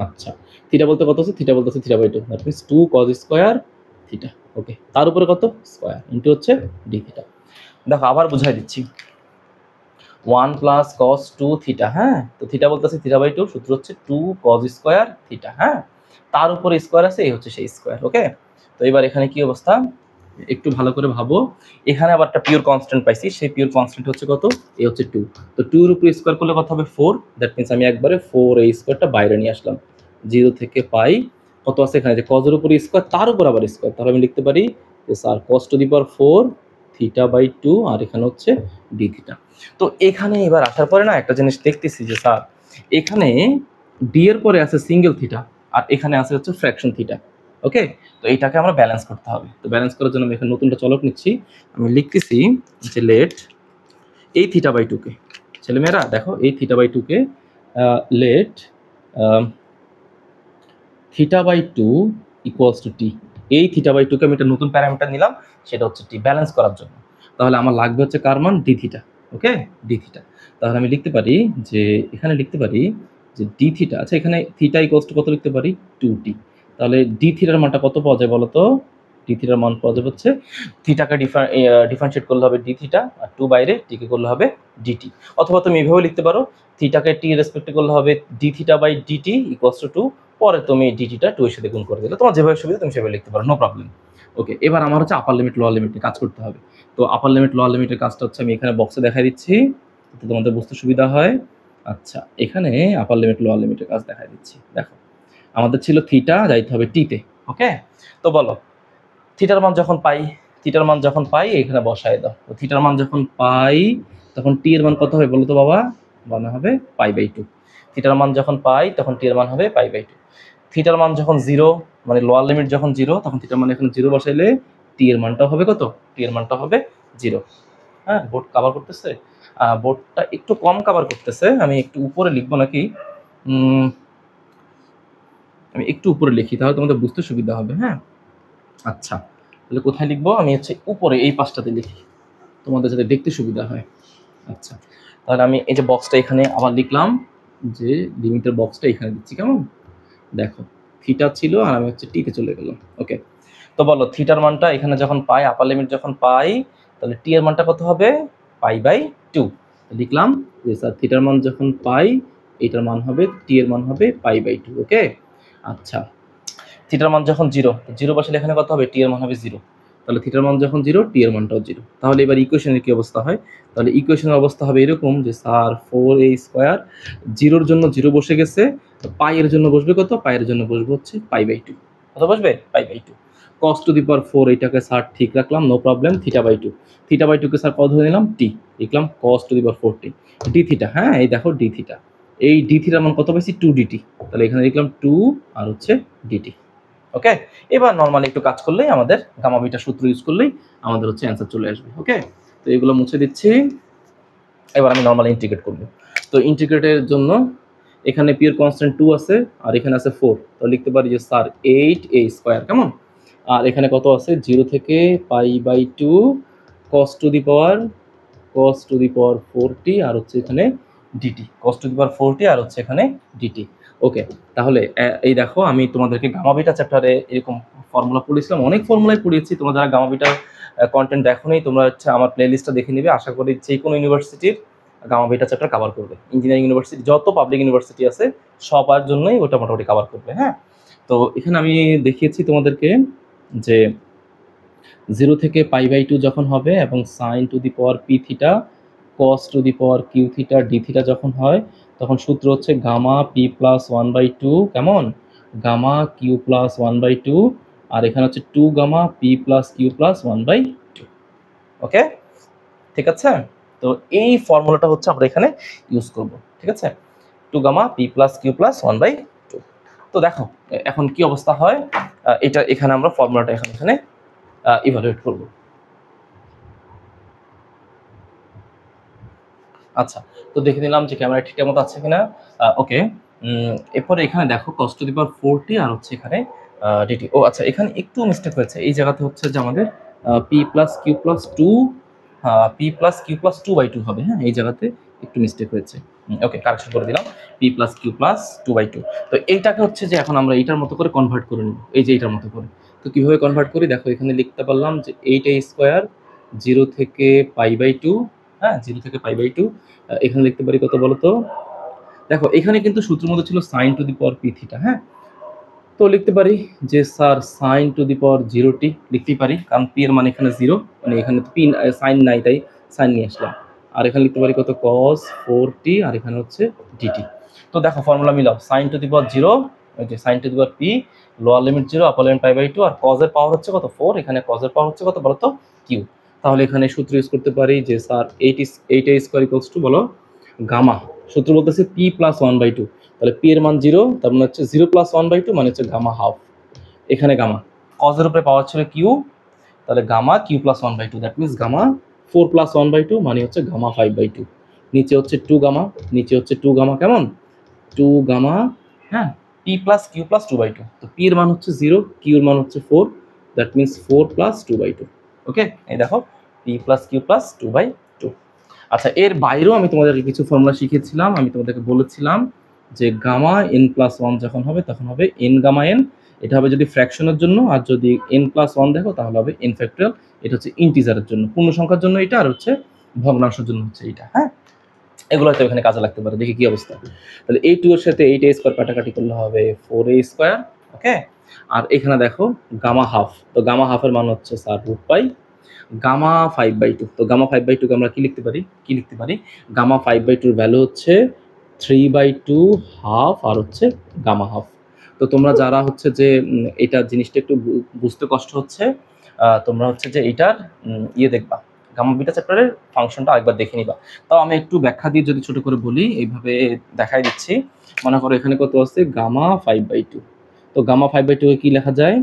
A: আচ্ছা, থিটা বলতে কত আছে, থিটা বলতে আছে theta by 2, that means 2 cos square theta. Okay, তার উপরে কত স্কোয়ার ইন্টু হচ্ছে ডি থিটা। দেখো আবার বুঝাই দিচ্ছি, 1 প্লাস কস 2 থিটা, হ্যাঁ, তো থিটা বলতেছে থিটা বাই 2, সূত্র হচ্ছে 2 কস স্কোয়ার থিটা, হ্যাঁ, তার উপরে স্কোয়ার আছে, এই হচ্ছে সেই স্কোয়ার। ওকে, তো এবার এখানে কি অবস্থা একটু ভালো করে ভাবো, এখানে আবার একটা পিওর কনস্ট্যান্ট পাইছি, সেই পিওর কনস্ট্যান্ট হচ্ছে কত, এই হচ্ছে 2, তো 2 এর উপরে স্কোয়ার করলে কত হবে 4, দ্যাট মিন্স আমি একবারে 4 এই স্কোয়ারটা বাইরে নিয়ে আসলাম। 0 থেকে পাই কত আছে এখানে, যে কজের উপরে স্কোয়ার তার উপর আবার স্কোয়ার, তাহলে আমি লিখতে পারি যে sir cos to the power 4 theta by 2, আর এখানে হচ্ছে ডি থিটা। তো এখানে এবার আসার পরে না একটা জিনিস দেখতেছি যে স্যার এখানে ডি এর পরে আছে সিঙ্গেল থিটা, আর এখানে আছে হচ্ছে ফ্র্যাকশন থিটা। ওকে, তো এইটাকে আমরা ব্যালেন্স করতে হবে। তো ব্যালেন্স করার জন্য আমি এখানে নতুনটা চলক নিচ্ছি, আমি লিখতেছি যে লেট এই থিটা বাই 2 কে, ছেলেমেয়েরা দেখো এই থিটা বাই 2 কে let theta by 2 equals to T. এই থিটা বাই 2 কে আমি একটা নতুন প্যারামিটার নিলাম, সেটা হচ্ছে টি, ব্যালেন্স করার জন্য। তাহলে আমার লাগবে হচ্ছে কার মান, ডি থিটা। ওকে, ডি থিটা। তাহলে আমি লিখতে পারি যে এখানে লিখতে পারি যে ডি থিটা, আচ্ছা এখানে থিটা ইকুয়ালস টু কত লিখতে পারি, 2t। তাহলে ডি থিটার মানটা কত পাওয়া যায় বলো তো, ডি থিটার মান পাওয়া যাবে হচ্ছে, থিটাকে ডিফারেন্সিয়েট করলে হবে ডি থিটা, আর 2 বাইরে টিকে করলে হবে ডিটি। অথবা তুমি এইভাবে লিখতে পারো, থিটাকে টি রেসপেক্টে করলে হবে d theta by dt equals to 2, পরে তুমি ডিটিটা 2 এর সাথে গুণ করে দিলে, তোমার যেভাবে সুবিধা তুমি সেভাবে লিখতে পারো, নো প্রবলেম। ওকে, এবার আমার হচ্ছে আপার লিমিট লোয়ার লিমিটে কাজ করতে হবে। তো আপার লিমিট লোয়ার লিমিটের কাজটা হচ্ছে আমি এখানে বক্সে দেখাই দিচ্ছি, যাতে তোমাদের বুঝতে সুবিধা হয়। আচ্ছা, এখানে আপার লিমিট লোয়ার লিমিটের কাজ দেখাই দিচ্ছি। দেখো আমাদের ছিল থিটা, যাইতে হবে টিতে। ওকে, তো বলো থিটার মান যখন পাই এখানে বসায় দাও। তো থিটার মান যখন পাই তখন টি এর মান কত হবে বলো তো বাবা, মানে হবে পাই বাই 2। থিটার মান যখন পাই তখন টি এর মান হবে পাই বাই 2। থিটার মান যখন 0, মানে লোয়ার লিমিট যখন 0, তখন থিটার মান এখানে 0 বসাইলে টি এর মানটা হবে কত, টি এর মানটা হবে 0। হ্যাঁ, বোর্ড কভার করতেছে, বোর্ডটা একটু কম কভার করতেছে, আমি একটু উপরে লিখবো নাকি, আমি একটু উপরে লিখি তাহলে তোমাদের বুঝতে সুবিধা হবে। হ্যাঁ, আচ্ছা তাহলে কোথায় লিখবো, আমি হচ্ছে উপরে এই পাশটাতে লিখি, তোমাদের যাতে দেখতে সুবিধা হয়। আচ্ছা, তাহলে আমি এই যে বক্সটা এখানে আবার লিখলাম, যে লিমিটের বক্সটা এখানে দিচ্ছি, কেমন দেখো। থিটা ছিল আর আমি হচ্ছে টিতে চলে গেলাম। ওকে, তো বলো থিটার মানটা এখানে যখন পাই, আপার লিমিট যখন পাই, তাহলে টি এর মানটা কত হবে? π/2। লিখলাম যে স্যার থিটার মান যখন পাই, এটার মান হবে, টি এর মান হবে π/2। ওকে, আচ্ছা, থিটার মান যখন 0 বসালে এখানে কত হবে? টি এর মান হবে 0। তাহলে থিটার মান যখন 0, টি এর মানটাও 0। তাহলে এবার ইকুয়েশনের কি অবস্থা হয়? তাহলে ইকুয়েশনের অবস্থা হবে এরকম যে স্যার 4a², 0-র জন্য 0 বসে গেছে, পাই এর জন্য বসবে কত? পাই এর জন্য বসবে হচ্ছে π/2। কত বসবে? π/2। cos টু দি পাওয়ার 4 এটাকে স্যার ঠিক রাখলাম, নো প্রবলেম। θ/2, θ/2 কে স্যার কত ধরে নিলাম? টি। লিখলাম cos two the power 4t D theta. হ্যাঁ, এই দেখো ডি থিটা, এই ডি থিটার মান কত পাইছি? 2dt। তাহলে এখানে লিখলাম 2 আর হচ্ছে dt। ওকে, এবার নরমালি একটু কাজ করলেই আমাদের গামা বিটা সূত্র ইউজ করলেই আমাদের হচ্ছে অ্যান্সার চলে আসবে। ওকে, তো এগুলো মুছে দিচ্ছি। এবার আমি নরমালি ইন্টিগ্রেট করব। তো ইন্টিগ্রেটের জন্য এখানে পি এর কনস্ট্যান্ট 2 আছে আর এখানে আছে 4। তো লিখতে পারি যে স্যার 8a², কেমন? আর এখানে কত আছে? 0 থেকে π/2 cos two the power 4t আর হচ্ছে এখানে dt, cos two the power 4t আর হচ্ছে এখানে dt। ওকে, তাহলে এই দেখো আমি তোমাদেরকে গামা বিটা চ্যাপ্টারে এরকম ফর্মুলা পড়িয়েছিলাম, অনেক ফর্মুলাই পড়িয়েছি। তোমরা যারা গামা বিটার কন্টেন্ট দেখোনি, তোমরা হচ্ছে আমার প্লে লিস্টটা দেখে নিবে। আশা করি যে কোনো ইউনিভার্সিটির গামা বিটা চ্যাপ্টার কভার করবে। ইঞ্জিনিয়ারিং ইউনিভার্সিটি, যত পাবলিক ইউনিভার্সিটি আছে সবার জন্যই ওটা মোটামুটি কভার করবে। হ্যাঁ, তো এখানে আমি দেখিয়েছি তোমাদেরকে যে 0 থেকে π/2 যখন হবে এবং sin to the power p theta cos two the power q theta d theta যখন হয়, তখন সূত্র হচ্ছে গামা p প্লাস 1/2, কেমন? গামা q প্লাস 1/2 আর এখানে হচ্ছে 2 gamma p plus q plus 1/2। Okay, ঠিক আছে? তো এই ফর্মুলাটা হচ্ছে আমরা এখানে ইউজ করব। ঠিক আছে, 2 gamma p plus q plus 1/2। তো দেখো এখন কি অবস্থা হয়, এটা এখানে আমরা ফর্মুলাটা এখানে ইভালুয়েট করব। আচ্ছা, তো দেখে নিলাম যে ক্যামেরা ঠিকঠাক মতো আছে কিনা। ওকে, এরপরে এখানে দেখো cos two the power 4t আর হচ্ছে এখানে dt। ও আচ্ছা, এখানে একটু মিস্টেক হয়েছে। এই জায়গাতে হচ্ছে যে আমাদের p plus q plus 2, p plus q plus 2/2 হবে। হ্যাঁ, এই জায়গাতে একটু মিস্টেক হয়েছে। ওকে, কারেকশন করে দিলাম, p প্লাস q প্লাস 2/2। তো এইটাকে হচ্ছে যে এখন আমরা এইটার মতো করে কনভার্ট করে নিব, এই যে এইটার মতো করে। তো কিভাবে কনভার্ট করি দেখো, এখানে লিখতে পারলাম যে 8a², 0 থেকে π/2। হ্যাঁ, 0 থেকে π/2। এখানে লিখতে পারি কত বলো তো? দেখো এখানে কিন্তু সূত্রের মধ্যে ছিল sin to the power p theta. হ্যাঁ, তো লিখতে পারি যে sir sin to the power 0t লিখতেই পারি, কারণ p এর মানে এখানে 0, মানে এখানে p sin নাই তাই sin নিয়ে আসলাম। আর এখানে লিখতে পারি কত? cos 4t আর এখানে হচ্ছে dt। তো দেখো ফর্মুলা মিলাও, sin টু দি পাওয়ার 0, ওই যে sin to the power p, lower limit 0, upper limit π/2, আর cos এর পাওয়ার হচ্ছে কত? 4, এখানে cos এর পাওয়ার হচ্ছে কত বলো তো? q। তাহলে এখানে সূত্র ইউজ করতে পারি যে স্যার 8a² বলো গামা, সূত্র বলতেছে p প্লাস 1/2। তাহলে p এর মান 0, তার মানে হচ্ছে 0 প্লাস 1/2 মানে হচ্ছে গামা হাফ। এখানে গামা cos এর উপরে পাওয়ার ছিল q, তাহলে gamma q plus 1/2, that means gamma 4 plus 1/2 মানে হচ্ছে গামা 5/2। নিচে হচ্ছে 2 গামা, নিচে হচ্ছে 2 গামা, কেমন? 2 গামা, হ্যাঁ, p প্লাস q প্লাস 2/2। তো p এর মান হচ্ছে 0, q এর মান হচ্ছে 4, দ্যাট মিনস 4 প্লাস 2/2। ওকে, এই দেখো p প্লাস q প্লাস 2/2। আচ্ছা, এর বাইরেও আমি তোমাদেরকে কিছু ফর্মুলা শিখিয়েছিলাম। আমি তোমাদেরকে বলেছিলাম যে গামা n প্লাস 1 যখন হবে তখন হবে n গামা n, এটা হবে যদি ফ্র্যাকশনের জন্য, আর যদি n প্লাস 1 দেখো তাহলে হবে n ফ্যাক্টরিয়াল, এটা হচ্ছে ইন্টিজারের জন্য, পূর্ণ সংখ্যার জন্য এটা, আর হচ্ছে ভগ্নাংশের জন্য হচ্ছে এটা। হ্যাঁ, এগুলো হয়তো এখানে কাজে লাগতে পারে, দেখি কি অবস্থা। তাহলে এই 2 এর সাথে 8a² কাটাকাটি করলে হবে 4a²। ওকে, আর এখানে দেখো গামা হাফ, তো গামা হাফের মান হচ্ছে স্যার √π, গামা 5/2। তো গামা 5/2 কে আমরা কি লিখতে পারি? গামা 5/2 এর ভ্যালু হচ্ছে 3/2 হাফ আর হচ্ছে গামা হাফ। তো তোমরা যারা হচ্ছে যে এটা জিনিসটা একটু বুঝতে কষ্ট হচ্ছে, তোমরা হচ্ছে যে এটার ইয়ে দেখবা, গামা বিটা চ্যাপ্টারের ফাংশনটা আরেকবার দেখে নিবা। তাও আমি একটু ব্যাখ্যা দিয়ে যদি ছোট করে বলি, এইভাবে দেখাই দিচ্ছি। মনে করো এখানে কত আছে? গামা 5/2। তো গামা 5/2 কি লেখা যায়?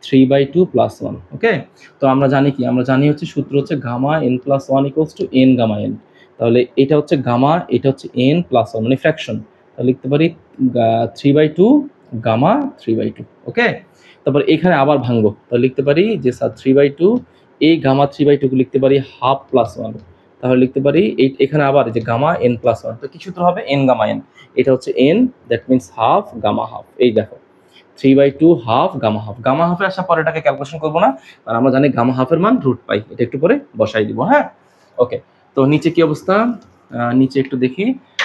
A: 3/2 প্লাস 1। ওকে, তো আমরা জানি কি? আমরা জানি হচ্ছে সূত্র হচ্ছে gamma n plus 1 equals to n gamma n। তাহলে এটা হচ্ছে গামা, এটা হচ্ছে n প্লাস 1 মানে ফ্র্যাকশন। তাহলে লিখতে পারি 3/2 গামা 3/2। ওকে, তারপর এখানে আবার ভাঙবো, তাহলে লিখতে পারি যে স্যার 3/2, এই গামা 3/2 কে লিখতে পারি হাফ প্লাস 1। তাহলে লিখতে পারি এখানে আবার যে গামা n প্লাস 1, তো কি সূত্র হবে? n গামা n, এটা হচ্ছে n, that means half gamma half. এই দেখো, 3/2 হাফ গামা হাফ। গামা হাফে আসার পরে এটাকে ক্যালকুলেশন করবো না, কারণ আমরা জানি গামা হাফের মান √পাই। এটা একটু পরে বসাই দিব। হ্যাঁ, ওকে। তো নিচে কি অবস্থা, নিচে একটু দেখি।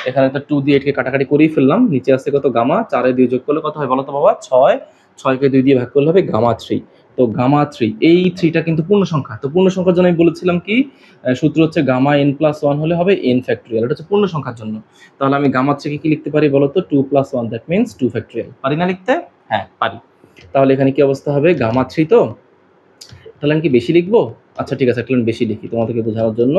A: এখানে তো 2 দিয়ে 8 কে কাটাকাটি করেই ফেললাম। নিচে আছে কত, গামা। 4 এ 2 যোগ করলে কত হয় বলো তো বাবা? 6। 6 কে 2 দিয়ে ভাগ করলে হবে গামা 3। তো গামা 3, এই 3টা কিন্তু পূর্ণ সংখ্যা। তো পূর্ণ সংখ্যার জন্য আমি বলেছিলাম কি, সূত্র হচ্ছে গামা n+1 হলে হবে n ফ্যাক্টরিয়াল। এটা হচ্ছে পূর্ণ সংখ্যার জন্য। তাহলে আমি গামা 3 কে কি লিখতে পারি বলো তো? 2 + 1, দ্যাট মিন্স 2 ফ্যাক্টরিয়াল। পারি না লিখতে? হ্যাঁ পারি। তাহলে এখানে কি অবস্থা হবে, গামা 3 তো, তাহলে আমি কি বেশি লিখবো? আচ্ছা ঠিক আছে, তাহলে বেশি লিখি তোমাদেরকে বোঝানোর জন্য।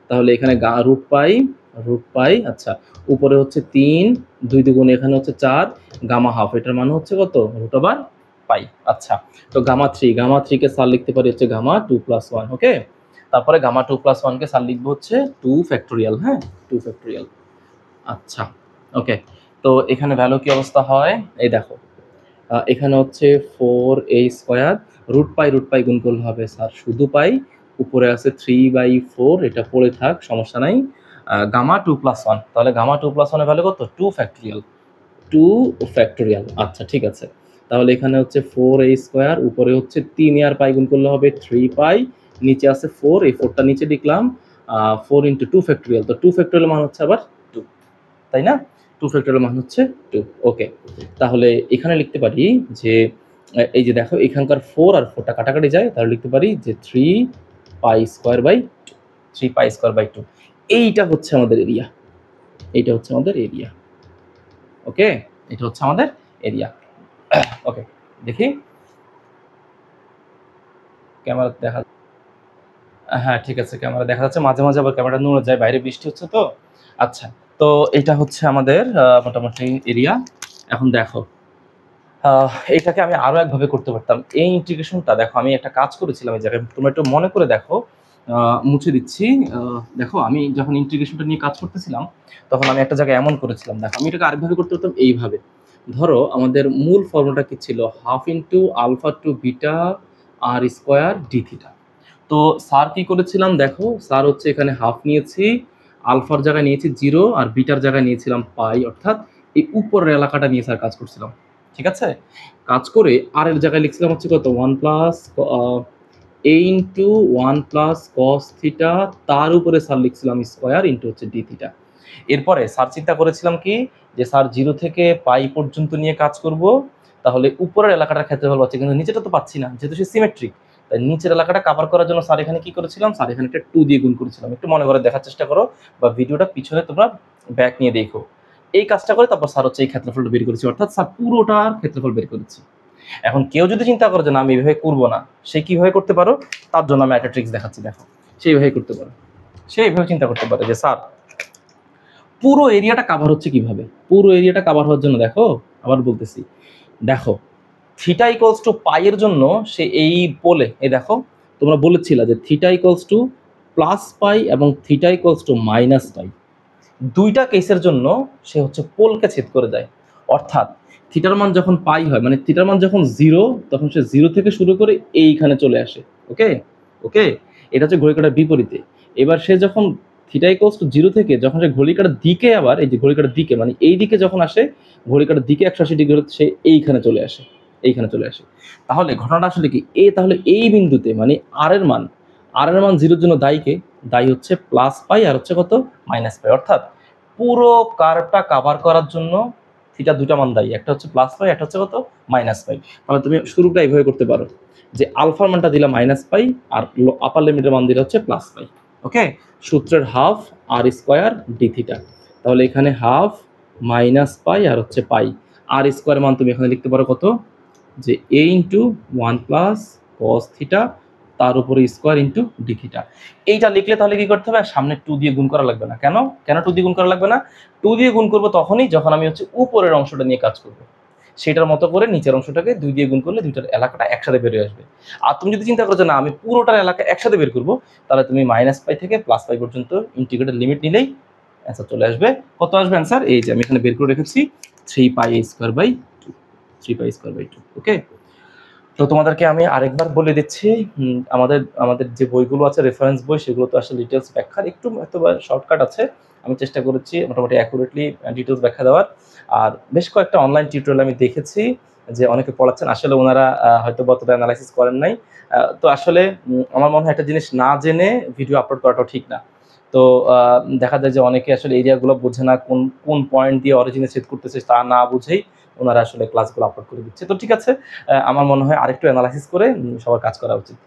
A: তাহলে এখানে √পাই, আচ্ছা উপরে হচ্ছে 3, 2 দ্বিগুণ এখানে হচ্ছে 4, গামা হাফ, এটার মানে হচ্ছে কত, √পাই। আচ্ছা, তো গামা 3 কে স্যার লিখতে পারি হচ্ছে গামা 2 + 1। ওকে, তারপরে গামা 2 + 1 কে স্যার লিখবো হচ্ছে 2 ফ্যাক্টোরিয়াল। হ্যাঁ, 2 ফ্যাক্টোরিয়াল। আচ্ছা, ওকে। তো এখানে ভ্যালু কি অবস্থা হয়, এই দেখো, এখানে হচ্ছে 4a², √পাই গুণ করলে হবে স্যার শুধু পাই, উপরে আছে 3/4, এটা পড়ে থাক, সমস্যা নাই। গামা 2 + 1, তাহলে গামা 2 + 1 এর ভ্যালু কত, 2 ফ্যাক্টোরিয়াল। 2 ফ্যাক্টোরিয়াল, আচ্ছা ঠিক আছে। তাহলে এখানে হচ্ছে 4a², উপরে হচ্ছে 3 আর পাই গুণ করলে হবে 3পাই, নিচে আছে 4, এই 4টা নিচে লিখলাম, 4 × 2 ফ্যাক্টোরিয়াল। তো 2 ফ্যাক্টোরিয়াল মান হচ্ছে আবার 2, তাই না? 2 ফ্যাক্টোরিয়াল মান হচ্ছে 2। ওকে, তাহলে এখানে লিখতে পারি যে, এই যে দেখো এখানকার 4 আর 4টা কাটাকাটি যায়, তাহলে লিখতে পারি যে 3π²/2, 3π²/2। এইটা হচ্ছে আমাদের এরিয়া, এইটা হচ্ছে আমাদের এরিয়া। ওকে, এটা হচ্ছে আমাদের এরিয়া। ওকে, দেখি ক্যামেরা দেখা, হ্যাঁ ঠিক আছে, ক্যামেরা দেখা যাচ্ছে, মাঝে মাঝে আবার ক্যামেরাটা নড়ে যায়, বাইরে বৃষ্টি হচ্ছে তো। আচ্ছা, তো এটা হচ্ছে আমাদের মোটামুটি এরিয়া। এখন দেখো, এটাকে আমি আরো একভাবে করতে পারতাম। এই ইন্টিগ্রেশনটা দেখো, আমি একটা কাজ করেছিলাম এই জায়গায়, তোমরা একটু মনে করে দেখো, মুছে দিচ্ছি। দেখো আমি যখন ইন্টিগ্রেশনটা নিয়ে কাজ করতেছিলাম, তখন আমি একটা জায়গায় এমন করেছিলাম। দেখো আমি এটাকে আরেকভাবে করতে পারতাম এইভাবে। ধরো আমাদের মূল ফর্মুলাটা কি ছিল, ½ × α2β r² dθ। তো স্যার কি করেছিলাম দেখো, স্যার হচ্ছে এখানে হাফ নিয়েছি, আলফার জায়গায় নিয়েছি 0, আর বিটার জায়গায় নিয়েছিলাম পাই, অর্থাৎ এই উপরের এলাকাটা নিয়ে স্যার কাজ করছিলাম। ঠিক আছে, কাজ করে আর এর জায়গায় লিখছিলাম হচ্ছে কত, 1 a × 1 + cos θ, তার উপরে স্যার লিখছিলাম স্কয়ার ইন্টু হচ্ছে d θ। এরপরে স্যার চিন্তা করেছিলাম কি, যে স্যার 0 থেকে পাই পর্যন্ত নিয়ে কাজ করব, তাহলে উপরের এলাকাটার ক্ষেত্রফল পাচ্ছি, কিন্তু নিচেটা তো পাচ্ছি না, যেহেতু সে সিমেট্রিক। তাই নিচের এলাকাটা কভার করার জন্য স্যার এখানে কি করেছিলাম, স্যার এখানে একটা 2 দিয়ে গুণ করেছিলাম। একটু মনে করে দেখার চেষ্টা করো, বা ভিডিওটা পিছনে তোমরা ব্যাক নিয়ে দেখো। এই কাজটা করে তারপর স্যার হচ্ছে এই ক্ষেত্রফলটা বের করেছি, অর্থাৎ স্যার পুরোটার ক্ষেত্রফল বের করেছি। এখন কেউ যদি চিন্তা করে যে না আমি এইভাবে করবো না, সে কিভাবে করতে পারো, তার জন্য আমি একটা ট্রিক্স দেখাচ্ছি। দেখো, সেইভাবে করতে পারো, সে এইভাবে চিন্তা করতে পারে যে স্যার পুরো এরিয়াটা কভার হচ্ছে কিভাবে। পুরো এরিয়াটা কভার হওয়ার জন্য দেখো, আবার বলতেছি, দেখো θ = পাই এর জন্য সে এই পোলে, এই দেখো তোমরা বলেছিলা যে θ = +পাই এবং θ = -পাই, দুইটা কেসের জন্য সে হচ্ছে পোলকে ছেদ করে যায়। অর্থাৎ থিটার মান যখন পাই হয়, মানে থিটার মান যখন 0, তখন সে 0 থেকে শুরু করে এইখানে চলে আসে। ওকে ওকে, এটা হচ্ছে ঘড়ি কাঁটার বিপরীতে। এবার সে যখন θ = 0 থেকে যখন সে ঘড়ি কাঁটার দিকে, আবার এই যে ঘড়ি কাঁটার দিকে মানে এই দিকে যখন আসে, ঘড়ি কাঁটার দিকে 180 ডিগ্রি সে এইখানে চলে আসে, এইখানে চলে আসে। তাহলে ঘটনাটা আসলে কি, তাহলে এই বিন্দুতে মানে আর এর মান 0-র জন্য দায়ী হচ্ছে +পাই আর হচ্ছে কত, -পাই। অর্থাৎ পুরো কার্ভটা কভার করার জন্য থিটা দুইটা মান দায়ী, একটা হচ্ছে +পাই, একটা হচ্ছে কত, -পাই। তাহলে তুমি শুরুটা এইভাবে করতে পারো যে আলফার মানটা দিলা -পাই, আর আপার লিমিটের মান দিলে হচ্ছে +পাই। ওকে, সূত্রের হাফ r² dθ। তাহলে এখানে হাফ -পাই আর হচ্ছে পাই, r² মান তুমি এখানে লিখতে পারো কত, যে a × 1 + cos θ, তার উপরে স্কয়ার ইন্টু dθ। এইটা লিখলে তাহলে কি করতে হবে, সামনে 2 দিয়ে গুণ করা লাগবে না। কেন 2 দিয়ে গুণ করা লাগবে না? 2 দিয়ে গুণ করবো তখনই যখন আমি হচ্ছে উপরের অংশটা নিয়ে কাজ করব। সেটার মতো করে নিচের অংশটাকে 2 দিয়ে গুণ করলে দুইটার এলাকাটা একসাথে বেরিয়ে আসবে। আর তুমি যদি চিন্তা করো যে না আমি পুরোটার এলাকা একসাথে বের করব, তাহলে তুমি -পাই থেকে +পাই পর্যন্ত ইন্টিগ্রেটেড লিমিট নিলেই অ্যান্সার চলে আসবে। কত আসবে অ্যান্সার, এই যে আমি এখানে বের করে রেখেছি 3πa²/2, 3πa²/2। ওকে, তো তোমাদেরকে আমি আরেকবার বলে দিচ্ছি, আমাদের যে বইগুলো আছে রেফারেন্স বই, সেগুলো তো আসলে ডিটেলস ব্যাখ্যার একটু হয়তো শর্টকাট আছে। আমি চেষ্টা করেছি মোটামুটি অ্যাকুরেটলি ডিটেলস ব্যাখ্যা দেওয়ার। আর বেশ কয়েকটা অনলাইন টিউটোরিয়াল আমি দেখেছি, যে অনেকে পড়াচ্ছেন, আসলে ওনারা হয়তো অতটা অ্যানালাইসিস করেন নাই। তো আসলে আমার মনে হয় একটা জিনিস না জেনে ভিডিও আপলোড করাটাও ঠিক না। তো দেখা যায় যে অনেকে আসলে এরিয়াগুলো বোঝে না, কোন কোন পয়েন্ট দিয়ে অরিজিনে সেট করতেছে তা না বুঝেই ওনারা আসলে ক্লাসগুলো আপলোড করে দিচ্ছে। তো ঠিক আছে, আমার মনে হয় আরেকটু অ্যানালাইসিস করে সবার কাজ করা উচিত।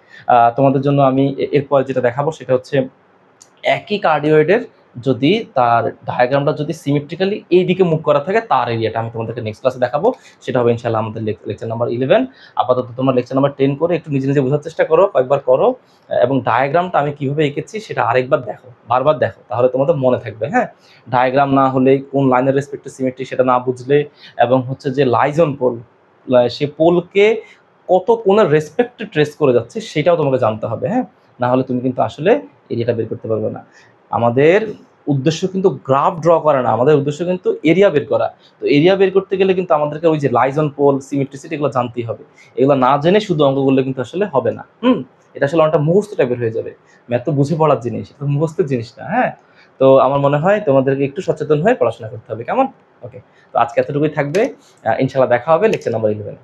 A: তোমাদের জন্য আমি এরপর যেটা দেখাবো সেটা হচ্ছে একই কার্ডিওয়েডের যদি তার ডায়াগ্রামটা যদি সিমেট্রিক্যালি এইদিকে মুভ করা থাকে তার এরিয়াটা আমি তোমাদেরকে নেক্সট ক্লাসে দেখাবো। সেটা হবে ইনশাআল্লাহ আমাদের লেকচার নাম্বার 11। আপাতত তোমরা লেকচার নাম্বার 10 করে একটু নিজে নিজে বোঝার চেষ্টা করো, কয়েকবার করো, এবং ডায়াগ্রামটা আমি কিভাবে এঁকেছি সেটা আরেকবার দেখো, বারবার দেখো, তাহলে তোমাদের মনে থাকবে। হ্যাঁ, ডায়াগ্রাম না হলে কোন লাইনের রেসপেক্টে সিমেট্রি সেটা না বুঝলে, এবং হচ্ছে যে লাইজন পোল, সে পোলকে কত কোণের রেসপেক্টে ট্রেস করে যাচ্ছে সেটাও তোমাকে জানতে হবে। হ্যাঁ, না হলে তুমি কিন্তু আসলে এরিয়াটা বের করতে পারবে না। আমাদের উদ্দেশ্য কিন্তু গ্রাফ ড্র করা না, আমাদের উদ্দেশ্য কিন্তু এরিয়া বের করা। তো এরিয়া বের করতে গেলে কিন্তু আমাদেরকে ওই যে লাইজন পোল, সিমেট্রিসিটি এগুলো জানতেই হবে। এগুলো না জেনে শুধু অঙ্ক করলে কিন্তু আসলে হবে না। এটা আসলে অনেকটা মুখস্থ টাইপের হয়ে যাবে। ম্যাথ তো বুঝে পড়ার জিনিস, এটা তো মুখস্থের জিনিস না। হ্যাঁ, তো আমার মনে হয় তোমাদেরকে একটু সচেতন হয়ে পড়াশোনা করতে হবে। কেমন? ওকে, তো আজকে এতটুকুই থাকবে। ইনশাআল্লাহ দেখা হবে লেকচার নাম্বার 11।